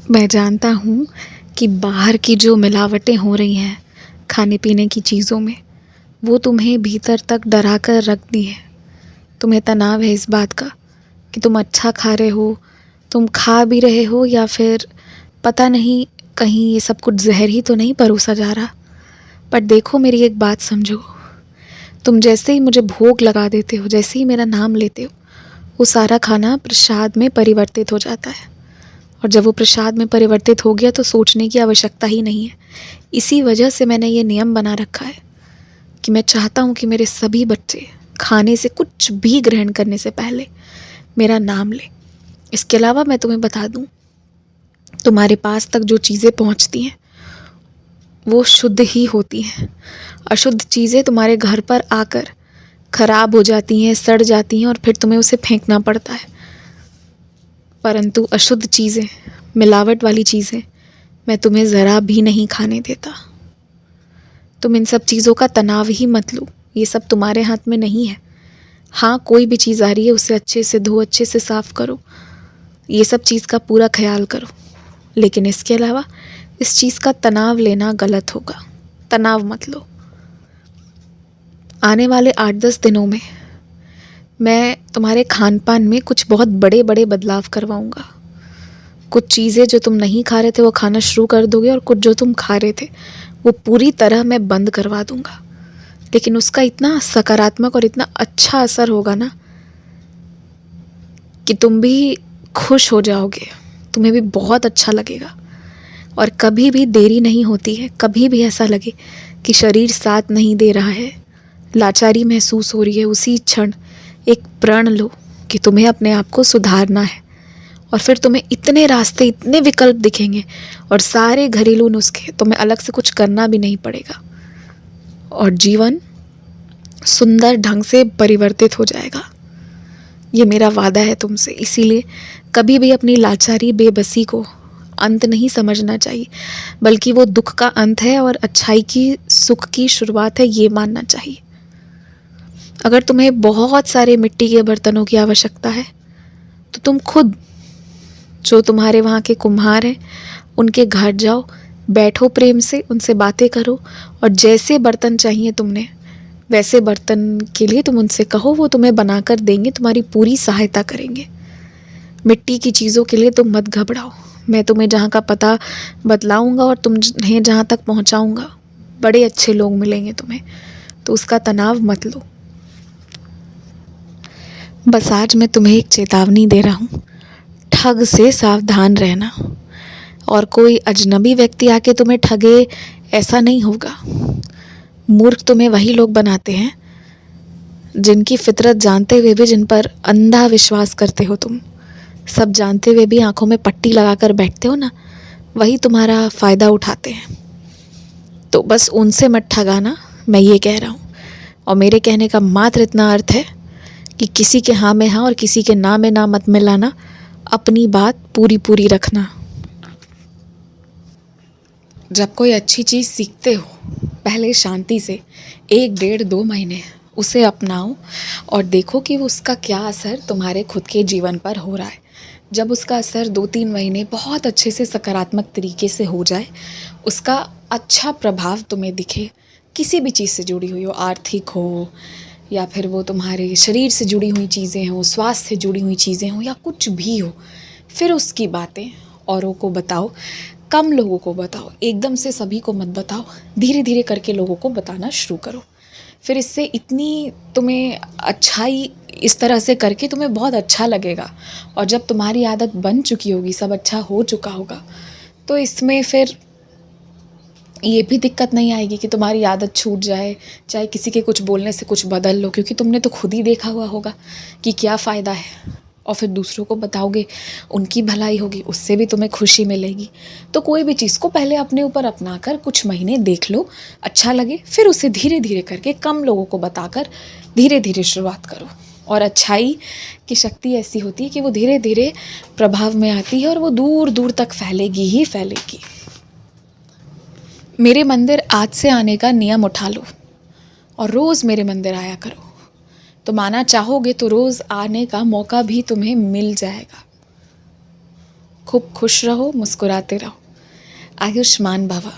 मैं जानता हूँ कि बाहर की जो मिलावटें हो रही हैं खाने पीने की चीज़ों में, वो तुम्हें भीतर तक डरा कर रख दी है। तुम्हें तनाव है इस बात का कि तुम अच्छा खा रहे हो, तुम खा भी रहे हो या फिर पता नहीं कहीं ये सब कुछ ज़हर ही तो नहीं परोसा जा रहा। पर देखो, मेरी एक बात समझो, तुम जैसे ही मुझे भोग लगा देते हो, जैसे ही मेरा नाम लेते हो, वो सारा खाना प्रसाद में परिवर्तित हो जाता है। और जब वो प्रसाद में परिवर्तित हो गया तो सोचने की आवश्यकता ही नहीं है। इसी वजह से मैंने ये नियम बना रखा है कि मैं चाहता हूँ कि मेरे सभी बच्चे खाने से, कुछ भी ग्रहण करने से पहले मेरा नाम लें। इसके अलावा मैं तुम्हें बता दूँ, तुम्हारे पास तक जो चीज़ें पहुँचती हैं वो शुद्ध ही होती हैं। अशुद्ध चीज़ें तुम्हारे घर पर आकर खराब हो जाती हैं, सड़ जाती हैं और फिर तुम्हें उसे फेंकना पड़ता है। परंतु अशुद्ध चीज़ें, मिलावट वाली चीज़ें मैं तुम्हें ज़रा भी नहीं खाने देता। तुम इन सब चीज़ों का तनाव ही मत लो, ये सब तुम्हारे हाथ में नहीं है। हाँ, कोई भी चीज़ आ रही है उसे अच्छे से धो, अच्छे से साफ़ करो, ये सब चीज़ का पूरा ख्याल करो। लेकिन इसके अलावा इस चीज़ का तनाव लेना गलत होगा। तनाव मत लो। आने वाले 8-10 दिनों में मैं तुम्हारे खान पान में कुछ बहुत बड़े बड़े बदलाव करवाऊँगा। कुछ चीज़ें जो तुम नहीं खा रहे थे वो खाना शुरू कर दोगे और कुछ जो तुम खा रहे थे वो पूरी तरह मैं बंद करवा दूँगा। लेकिन उसका इतना सकारात्मक और इतना अच्छा असर होगा ना कि तुम भी खुश हो जाओगे, तुम्हें भी बहुत अच्छा लगेगा। और कभी भी देरी नहीं होती है, कभी भी ऐसा लगे कि शरीर साथ नहीं दे रहा है, लाचारी महसूस हो रही है, उसी क्षण एक प्रण लो कि तुम्हें अपने आप को सुधारना है। और फिर तुम्हें इतने रास्ते, इतने विकल्प दिखेंगे और सारे घरेलू नुस्खे, तुम्हें अलग से कुछ करना भी नहीं पड़ेगा और जीवन सुंदर ढंग से परिवर्तित हो जाएगा। ये मेरा वादा है तुमसे। इसीलिए कभी भी अपनी लाचारी, बेबसी को अंत नहीं समझना चाहिए, बल्कि वो दुख का अंत है और अच्छाई की, सुख की शुरुआत है, ये मानना चाहिए। अगर तुम्हें बहुत सारे मिट्टी के बर्तनों की आवश्यकता है तो तुम खुद, जो तुम्हारे वहाँ के कुम्हार हैं, उनके घर जाओ, बैठो, प्रेम से उनसे बातें करो और जैसे बर्तन चाहिए तुमने, वैसे बर्तन के लिए तुम उनसे कहो, वो तुम्हें बनाकर देंगे, तुम्हारी पूरी सहायता करेंगे। मिट्टी की चीज़ों के लिए तुम मत घबराओ। मैं तुम्हें जहाँ का पता बतलाऊँगा और तुम्हें जहाँ तक पहुँचाऊँगा, बड़े अच्छे लोग मिलेंगे तुम्हें, तो उसका तनाव मत लो। बस आज मैं तुम्हें एक चेतावनी दे रहा हूँ, ठग से सावधान रहना। और कोई अजनबी व्यक्ति आके तुम्हें ठगे, ऐसा नहीं होगा। मूर्ख तुम्हें वही लोग बनाते हैं जिनकी फितरत जानते हुए भी, जिन पर अंधा विश्वास करते हो तुम, सब जानते हुए भी आंखों में पट्टी लगाकर बैठते हो ना, वही तुम्हारा फ़ायदा उठाते हैं। तो बस उनसे मत ठगाना, मैं ये कह रहा हूँ। और मेरे कहने का मात्र इतना अर्थ है कि किसी के हाँ में हाँ और किसी के ना में ना मत मिलाना, अपनी बात पूरी पूरी रखना। जब कोई अच्छी चीज़ सीखते हो, पहले शांति से 1-1.5-2 महीने उसे अपनाओ और देखो कि उसका क्या असर तुम्हारे खुद के जीवन पर हो रहा है। जब उसका असर 2-3 महीने बहुत अच्छे से सकारात्मक तरीके से हो जाए, उसका अच्छा प्रभाव तुम्हें दिखे, किसी भी चीज़ से जुड़ी हुई हो, आर्थिक हो या फिर वो तुम्हारे शरीर से जुड़ी हुई चीज़ें हों, स्वास्थ्य से जुड़ी हुई चीज़ें हों या कुछ भी हो, फिर उसकी बातें औरों को बताओ। कम लोगों को बताओ, एकदम से सभी को मत बताओ, धीरे धीरे करके लोगों को बताना शुरू करो। फिर इससे इतनी तुम्हें अच्छाई, इस तरह से करके तुम्हें बहुत अच्छा लगेगा। और जब तुम्हारी आदत बन चुकी होगी, सब अच्छा हो चुका होगा, तो इसमें फिर ये भी दिक्कत नहीं आएगी कि तुम्हारी आदत छूट जाए, चाहे किसी के कुछ बोलने से कुछ बदल लो, क्योंकि तुमने तो खुद ही देखा हुआ होगा कि क्या फ़ायदा है। और फिर दूसरों को बताओगे, उनकी भलाई होगी, उससे भी तुम्हें खुशी मिलेगी। तो कोई भी चीज़ को पहले अपने ऊपर अपना कर कुछ महीने देख लो, अच्छा लगे, फिर उसे धीरे धीरे करके कम लोगों को बताकर धीरे धीरे शुरुआत करो। और अच्छाई की शक्ति ऐसी होती है कि वो धीरे धीरे प्रभाव में आती है और वो दूर दूर तक फैलेगी ही फैलेगी। मेरे मंदिर आज से आने का नियम उठा लो और रोज़ मेरे मंदिर आया करो, तो माना चाहोगे तो रोज़ आने का मौका भी तुम्हें मिल जाएगा। खूब खुश रहो, मुस्कुराते रहो। आयुष्मान भव।